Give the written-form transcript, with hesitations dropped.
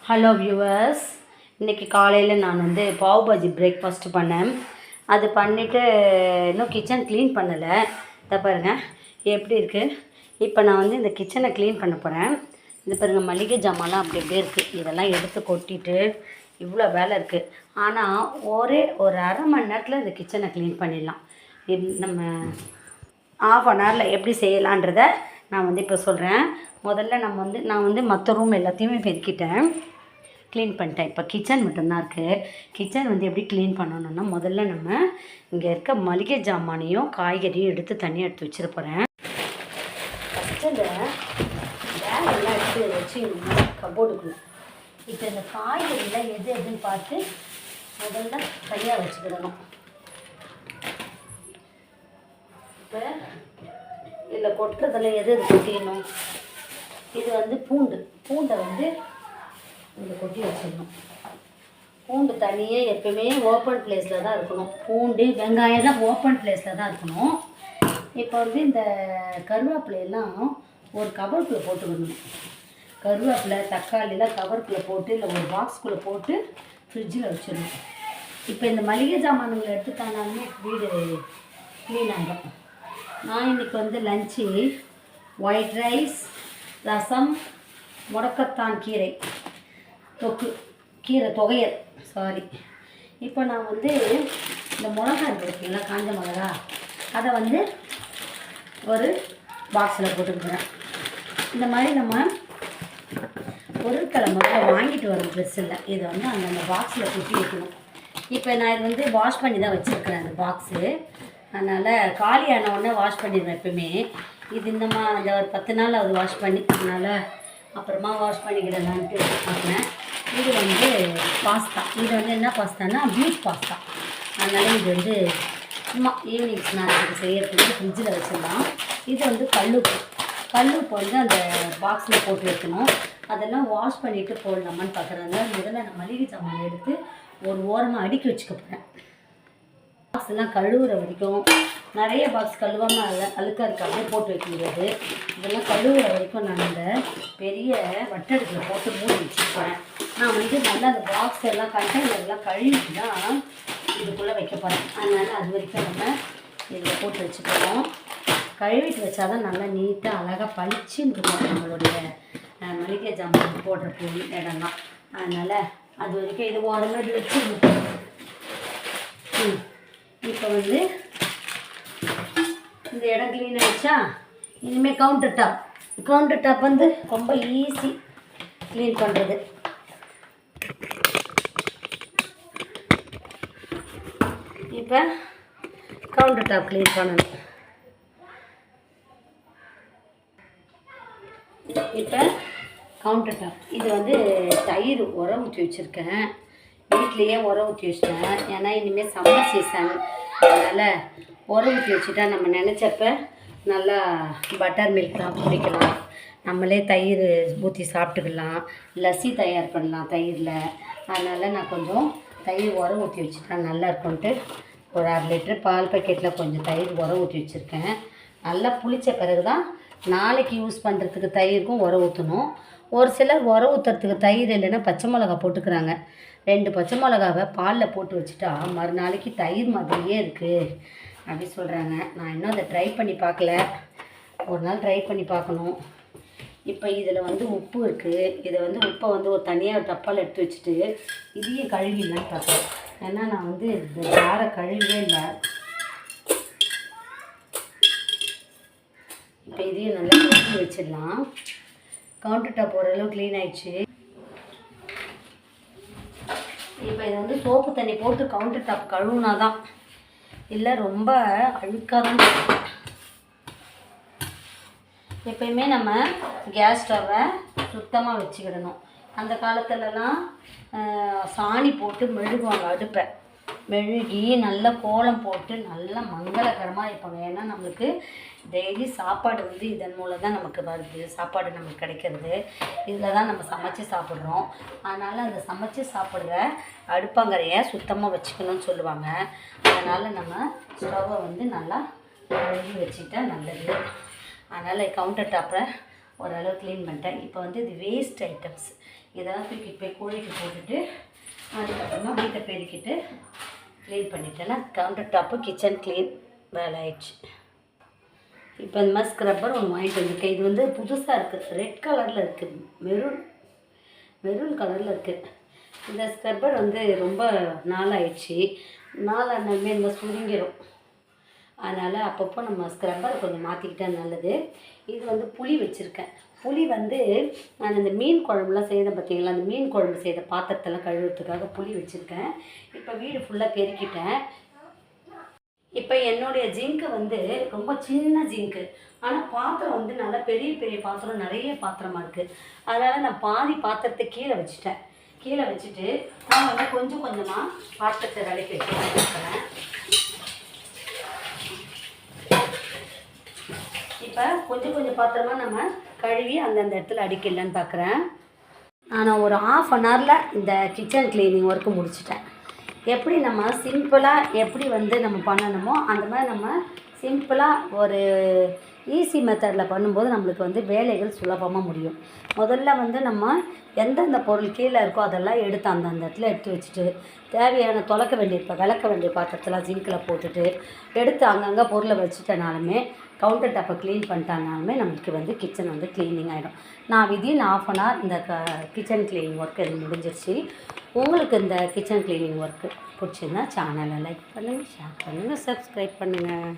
Hello viewers, இன்றைக்கி காலையில் நான் பாவ் பாஜி பிரேக்ஃபாஸ்ட் பண்ணேன். அது பண்ணிவிட்டு இன்னும் கிச்சன் க்ளீன் பண்ணலை. இதை பாருங்கள் எப்படி இருக்குது. இப்போ நான் இந்த கிச்சனை க்ளீன் பண்ண போகிறேன். இது பாருங்கள், மளிகை ஜாமான்லாம் அப்படி அப்படியே இருக்குது. இதெல்லாம் எடுத்து கொட்டிட்டு இவ்வளோ வேலை இருக்குது. ஆனால் ஒரு அரை மணி நேரத்தில் இந்த கிச்சனை க்ளீன் பண்ணிடலாம். நம்ம ½ அன் ஹவரில் எப்படி செய்யலான்றதை நான் இப்போ சொல்கிறேன். முதல்ல நான் மற்ற ரூம் எல்லாத்தையுமே பெருக்கிட்டேன், க்ளீன் பண்ணிட்டேன். இப்போ கிச்சன் மட்டும்தான் இருக்குது. கிச்சன் எப்படி க்ளீன் பண்ணணுன்னா, முதல்ல நம்ம இங்கே இருக்க மளிகை ஜாமானையும் காய்கறியும் எடுத்து தனியாக எடுத்து வச்சிட போகிறேன். ஃபஸ்ட்டு இந்த பேகெல்லாம் எடுத்து வச்சு கபோர்டுக்குள்ள இப்போ இந்த காய்கறியில் எது எதுன்னு பார்த்து முதல்ல தனியாக வச்சுக்கிடணும். இப்போ இதில் கொட்டுறதில் எது கொட்டிடணும். இது பூண்டை இங்கே கொட்டி வச்சிடணும். பூண்டு தனியே எப்பவுமே ஓப்பன் பிளேஸில் தான் இருக்கணும். பூண்டு வெங்காயம்லாம் ஓப்பன் பிளேஸில் தான் இருக்கணும். இப்போ இந்த கருவேப்பிலையெல்லாம் ஒரு கவருக்குள்ளே போட்டுக்கணும். கருவேப்பிலை தக்காளிலாம் கவருக்குள்ளே போட்டு இல்லை ஒரு பாக்ஸ்குள்ளே போட்டு ஃப்ரிட்ஜில் வச்சிடணும். இப்போ இந்த மளிகை ஜாமான்களை எடுத்துட்டானாலுமே வீடு க்ளீன் ஆகிடும். நான் இன்றைக்கி லஞ்சு ஒயிட் ரைஸ், ரசம், முடக்கத்தான் கீரை கீரை துவையல். இப்போ நான் இந்த மிளகா இருக்குங்களா, காஞ்ச மிளகா, அதை ஒரு பாக்ஸில் போட்டுக்கிறேன். இந்த மாதிரி நம்ம பொருட்களை முதல்ல வாங்கிட்டு வரோம் ட்ரெஸ் இல்லை, இதை அந்த பாக்ஸில் கொட்டி வைக்கணும். இப்போ நான் இது வாஷ் பண்ணி தான் வச்சுருக்கிறேன் அந்த பாக்ஸு. அதனால் காலியான உடனே வாஷ் பண்ணிடுவேன் எப்பவுமே. இது அந்த ஒரு 10 நாள் அது வாஷ் பண்ணி, அதனால் அப்புறமா வாஷ் பண்ணிக்கிடலான்ட்டு பார்க்குறேன். இது பாஸ்தா. இது என்ன பாஸ்தானா பீஃப் பாஸ்தா. அதனால் இது சும்மா ஈவினிங் ஸ்நாக்ஸுக்கு செய்யறதுக்கு ஃப்ரிட்ஜில் வச்சிடலாம். இது கல்லுப்பு அந்த பாக்ஸில் போட்டு வைக்கணும். அதெல்லாம் வாஷ் பண்ணிவிட்டு போடலாமான்னு பார்க்குறாங்க. முதல்ல நான் மளிகை சாமான் எடுத்து ஒரு ஓரமாக அடுக்கி வச்சுக்க போகிறேன். பாக்ஸ் எல்லாம் கழுவுற வரைக்கும் நிறைய பாக்ஸ் கழுவாமல் அழுக்காக இருக்க அப்படியே போட்டு வைக்க முடியாது. இதெல்லாம் கழுவுற வரைக்கும் நான் இந்த பெரிய வட்டடுக்கில் போட்டு மூடி வச்சுருப்பேன். நான் நல்லா அந்த பாக்ஸ் எல்லாம் கண்டெய்னர்லாம் கழுவிட்டு தான் இதுக்குள்ளே வைக்க போகிறேன். அதனால் அது வரைக்கும் நம்ம இதில் போட்டு வச்சுக்கிறோம். கழுவிட்டு வச்சா தான் நல்லா நீட்டாக அழகாக பளிச்சுன்னு இருக்கும் நம்மளுடைய மளிகை ஜாமான் போடுற இடம்லாம். அதனால் அது வரைக்கும் இது ஓரமாக இது வச்சுருக்கோம். இப்போ இந்த இடம் க்ளீன் ஆகிடுச்சா. இனிமேல் கவுண்டர் டாப் ரொம்ப ஈஸி க்ளீன் பண்ணுறது. இப்போ கவுண்டர் டாப் க்ளீன் பண்ணணும். இப்போ கவுண்டர் டாப் இது தயிர் உர ஊற்றி வச்சுருக்கேன். வீட்லேயே உர ஊற்றி வச்சிட்டேன். ஏன்னா இனிமேல் சம்மர் சீசன், அதனால் உர ஊற்றி வச்சுட்டா நம்ம நினச்சப்ப நல்லா பட்டர் மில்க் தான் குடிக்கலாம். நம்மளே தயிர் ஊற்றி சாப்பிட்டுக்கலாம், லஸ்ஸி தயார் பண்ணலாம் தயிரில். அதனால் நான் கொஞ்சம் தயிர் உர ஊற்றி வச்சுட்டா நல்லா இருக்கும்ன்ட்டு ஒரு 1/2 லிட்டர் பால் பாக்கெட்டில் கொஞ்சம் தயிர் உர ஊற்றி வச்சுருக்கேன். நல்லா புளித்த பிறகு தான் நாளைக்கு யூஸ் பண்ணுறதுக்கு தயிருக்கும் உர ஊற்றணும். ஒரு சிலர் உர ஊற்றுறதுக்கு தயிர் இல்லைன்னா பச்சை மிளகா போட்டுக்கிறாங்க. 2 பச்சை மிளகாவை பாலில் போட்டு வச்சுட்டா மறுநாளைக்கு தயிர் மாதிரியே இருக்குது அப்படி சொல்கிறாங்க. நான் இன்னும் அதை ட்ரை பண்ணி பார்க்கல, ஒரு நாள் ட்ரை பண்ணி பார்க்கணும். இப்போ இதில் உப்பு இருக்குது. இதை உப்பை ஒரு தனியாக ஒரு டப்பாவில் எடுத்து வச்சுட்டு இதையும் கழுவிடலான்னு பார்க்குறேன். ஏன்னா நான் இந்த ஜாரை கழுவியே இல்லை. இப்போ இதையும் நல்லா கழுவி வச்சிடலாம். கவுண்டர் டாப் ஓரளவு க்ளீன் ஆகிடுச்சு. இப்போ இது சோப்பு தண்ணி போட்டு கவுண்டர் டாப் கழுவுனா தான், இல்லை ரொம்ப அழுக்காக தான் இருக்கும். எப்பயுமே நம்ம கேஸ் ஸ்டவ்வை சுத்தமாக வச்சுக்கிடணும். அந்த காலத்துலலாம் சாணி போட்டு மெழுகுவாங்க. அடுப்பை மெழுகி நல்லா கோலம் போட்டு நல்லா மங்களகரமாக இருப்பாங்க. ஏன்னா நம்மளுக்கு டெய்லி சாப்பாடு இதன் மூலம் தான் நமக்கு வருது. சாப்பாடு நமக்கு கிடைக்கிறது இதில் தான் நம்ம சமைச்சு சாப்பிட்றோம். அதனால் அந்த சமைச்சு சாப்பிட்ற அடுப்பங்கரையை சுத்தமாக வச்சுக்கணும்னு சொல்லுவாங்க. அதனால் நம்ம ஸ்டவ்வை நல்லா கழுவி வச்சுக்கிட்டா நல்லது. அதனால் கவுண்டர் டாப்பை ஓரளவு க்ளீன் பண்ணிட்டேன். இப்போ இது வேஸ்ட் ஐட்டம்ஸ். இதெல்லாம் தூக்கிட்டு போய் கோழிக்கு போட்டுட்டு அதுக்கப்புறமா வீட்டை பெருக்கிட்டு க்ளீன் பண்ணிட்டேன்னா கவுண்டர் டாப்பு கிச்சன் க்ளீன் வேலை ஆயிடுச்சு. இப்போ இந்த மாதிரி ஸ்க்ரப்பர் ஒன்று வாங்கிட்டு வந்திருக்கேன். இது வந்து புதுசாக இருக்குது, ரெட் கலரில் இருக்குது, மெரூன் கலரில் இருக்குது. இந்த ஸ்க்ரப்பர் வந்து ரொம்ப நாளாயிடுச்சு. நாளானாலுமே இந்த சுருங்கிடும். அதனால் அப்பப்போ நம்ம ஸ்க்ரப்பரை கொஞ்சம் மாற்றிக்கிட்டா நல்லது. இது வந்து புளி வச்சுருக்கேன். புளி வந்து நான் இந்த மீன் குழம்புலாம் செய்தேன் பார்த்தீங்களா, அந்த மீன் குழம்பு செய்த பாத்திரத்தெல்லாம் கழுவுறதுக்காக புளி வச்சுருக்கேன். இப்போ வீடு ஃபுல்லாக பெருக்கிட்டேன். இப்போ என்னுடைய ஜிங்க்கு வந்து ரொம்ப சின்ன ஜிங்க்கு, ஆனால் பாத்திரம் வந்து நல்லா பெரிய பெரிய பாத்திரம், நிறைய பாத்திரமாக இருக்குது. அதனால் நான் பாதி பாத்திரத்தை கீழே வச்சுட்டேன். கீழே வச்சுட்டு நான் வந்து கொஞ்சம் கொஞ்சமாக பாத்திரத்தை விலைக்கு வைக்கிறேன். இப்போ கொஞ்சம் பாத்திரமாக நம்ம கழுவி அந்தந்த இடத்துல அடிக்கலான்னு பார்க்குறேன். நான் ஒரு 1/2 அன் ஹவரில் இந்த கிச்சன் க்ளீனிங் ஒர்க்கு முடிச்சிட்டேன். எப்படி நம்ம சிம்பிளாக எப்படி வந்து நம்ம பண்ணணுமோ அந்த மாதிரி நம்ம சிம்பிளாக ஒரு ஈஸி மெத்தடில் பண்ணும்போது நம்மளுக்கு வந்து வேலைகள் சுலபமாக முடியும். முதல்ல வந்து நம்ம எந்தெந்த பொருள் கீழே இருக்கோ அதெல்லாம் எடுத்து அந்தந்த இடத்துல எடுத்து வச்சுட்டு தேவையான விளக்க வேண்டிய பாத்திரத்தெல்லாம் ஜிங்கில் போட்டுட்டு எடுத்து அங்கங்கே பொருளை வச்சுட்டனாலுமே கவுண்டர் டாப்பை க்ளீன் பண்ணிட்டானாலுமே நம்மளுக்கு வந்து கிச்சன் வந்து க்ளீனிங் ஆகிடும். நான் விதின் 1/2 அன் ஹவர் இந்த கிச்சன் க்ளீனிங் ஒர்க் இது முடிஞ்சிருச்சு. உங்களுக்கு இந்த கிச்சன் க்ளீனிங் ஒர்க்கு பிடிச்சிருந்தா சேனலை லைக் பண்ணுங்கள், ஷேர் பண்ணுங்கள், சப்ஸ்கிரைப் பண்ணுங்கள்.